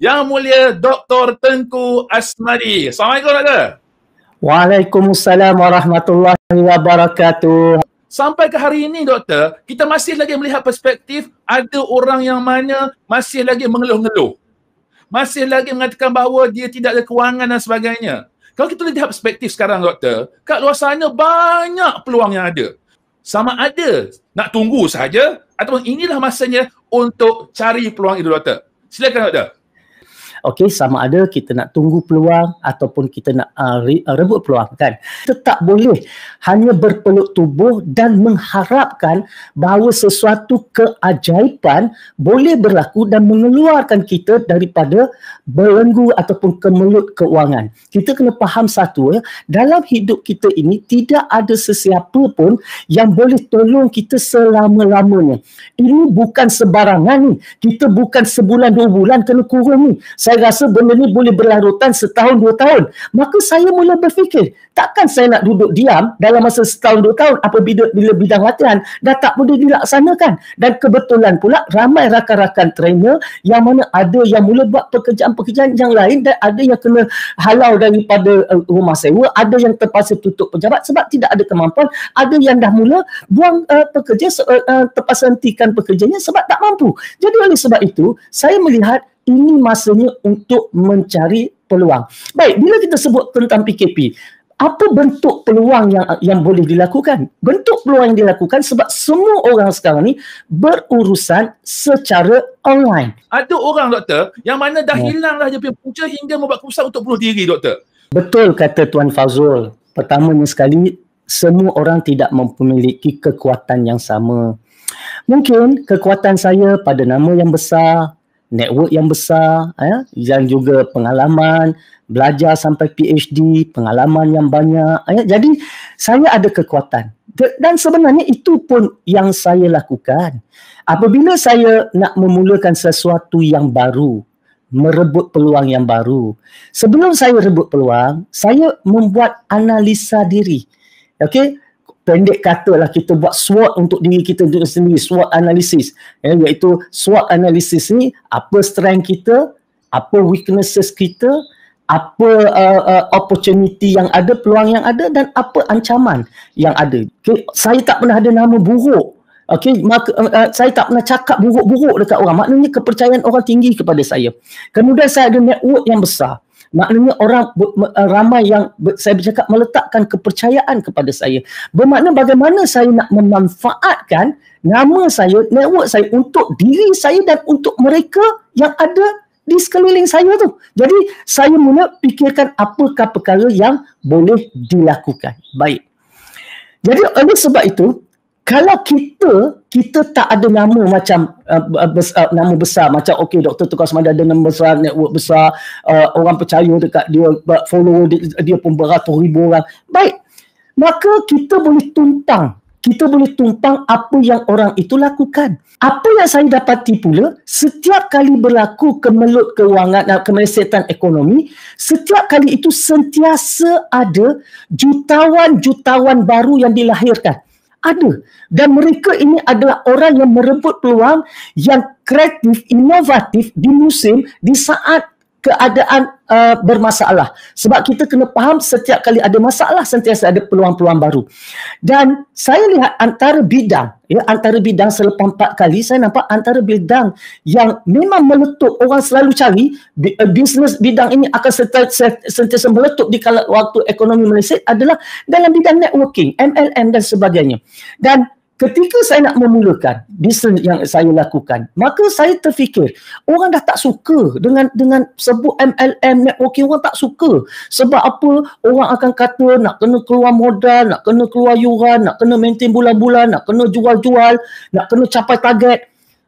Yang Mulia Dr. Tengku Asmadi. Assalamualaikum, Doktor. Waalaikumsalam warahmatullahi wabarakatuh. Sampai ke hari ini, Doktor, kita masih lagi melihat perspektif ada orang yang mana masih lagi mengeluh-ngeluh. Masih lagi mengatakan bahawa dia tidak ada kewangan dan sebagainya. Kalau kita lihat perspektif sekarang, Doktor, kat luar sana banyak peluang yang ada. Sama ada nak tunggu saja ataupun inilah masanya untuk cari peluang itu, Doktor. Silakan, Doktor. Okey, sama ada kita nak tunggu peluang ataupun kita nak rebut peluang, kan? Kita tak boleh hanya berpeluk tubuh dan mengharapkan bahawa sesuatu keajaiban boleh berlaku dan mengeluarkan kita daripada belenggu ataupun kemelut keuangan. Kita kena faham satu, dalam hidup kita ini tidak ada sesiapa pun yang boleh tolong kita selama-lamanya. Ini bukan sebarangan ni. Kita bukan sebulan 2 bulan kena kurung ni. Saya rasa benda ni boleh berlarutan setahun 2 tahun. Maka saya mula berfikir, takkan saya nak duduk diam dalam masa setahun 2 tahun apabila bidang latihan dah tak boleh dilaksanakan. Dan kebetulan pula ramai rakan-rakan trainer yang mana ada yang mula buat pekerjaan-pekerjaan yang lain dan ada yang kena halau daripada rumah sewa, ada yang terpaksa tutup pejabat sebab tidak ada kemampuan, ada yang dah mula buang pekerja, terpaksa hentikan pekerjanya sebab tak mampu. Jadi oleh sebab itu, saya melihat ini masanya untuk mencari peluang. Baik, bila kita sebut tentang PKP, apa bentuk peluang yang boleh dilakukan? Bentuk peluang yang dilakukan sebab semua orang sekarang ni berurusan secara online. Ada orang, Doktor, yang mana dah hilanglah dia punya punca hingga membuat keputusan untuk bunuh diri, Doktor. Betul kata Tuan Fazul. Pertamanya sekali, semua orang tidak memiliki kekuatan yang sama. Mungkin kekuatan saya pada nama yang besar, network yang besar, dan juga pengalaman, belajar sampai PhD, pengalaman yang banyak. Jadi saya ada kekuatan. Dan sebenarnya itu pun yang saya lakukan. Apabila saya nak memulakan sesuatu yang baru, merebut peluang yang baru, sebelum saya rebut peluang, saya membuat analisa diri. Okey? Pendek katalah kita buat SWOT untuk diri kita sendiri, SWOT analysis. Iaitu SWOT analysis ni, apa strength kita, apa weaknesses kita, apa opportunity yang ada, peluang yang ada dan apa ancaman yang ada. Okay? Saya tak pernah ada nama buruk. Okey, maka saya tak pernah cakap buruk-buruk dekat orang. Maknanya kepercayaan orang tinggi kepada saya. Kemudian saya ada network yang besar. Maknanya orang ramai yang saya bercakap meletakkan kepercayaan kepada saya. Bermakna bagaimana saya nak memanfaatkan nama saya, network saya untuk diri saya dan untuk mereka yang ada di sekeliling saya tu. Jadi saya mula fikirkan apakah perkara yang boleh dilakukan. Baik. Jadi oleh sebab itu, kalau kita tak ada nama macam nama besar macam okey Dr. Tengku Asmadi ada nama besar, network besar, orang percaya dekat dia, follow dia pun beratus ribu orang. Baik. Maka kita boleh tumpang. Kita boleh tumpang apa yang orang itu lakukan. Apa yang saya dapati pula, setiap kali berlaku kemelut keuangan, kemelesetan ekonomi, setiap kali itu sentiasa ada jutawan-jutawan baru yang dilahirkan. Ada. Dan mereka ini adalah orang yang merebut peluang yang kreatif, inovatif di musim, di saat keadaan bermasalah. Sebab kita kena faham setiap kali ada masalah, sentiasa ada peluang-peluang baru. Dan saya lihat antara bidang selepas 4 kali, saya nampak antara bidang yang memang meletup, orang selalu cari, bisnes bidang ini akan sentiasa meletup di kala waktu ekonomi meleset adalah dalam bidang networking, MLM dan sebagainya. Dan ketika saya nak memulakan bisnes yang saya lakukan, maka saya terfikir, orang dah tak suka dengan sebut MLM, networking, orang tak suka. Sebab apa? Orang akan kata nak kena keluar modal, nak kena keluar yuran, nak kena maintain bulan-bulan, nak kena jual-jual, nak kena capai target.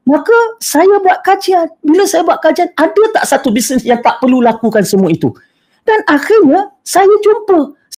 Maka saya buat kajian. Bila saya buat kajian, ada tak satu bisnes yang tak perlu lakukan semua itu? Dan akhirnya saya jumpa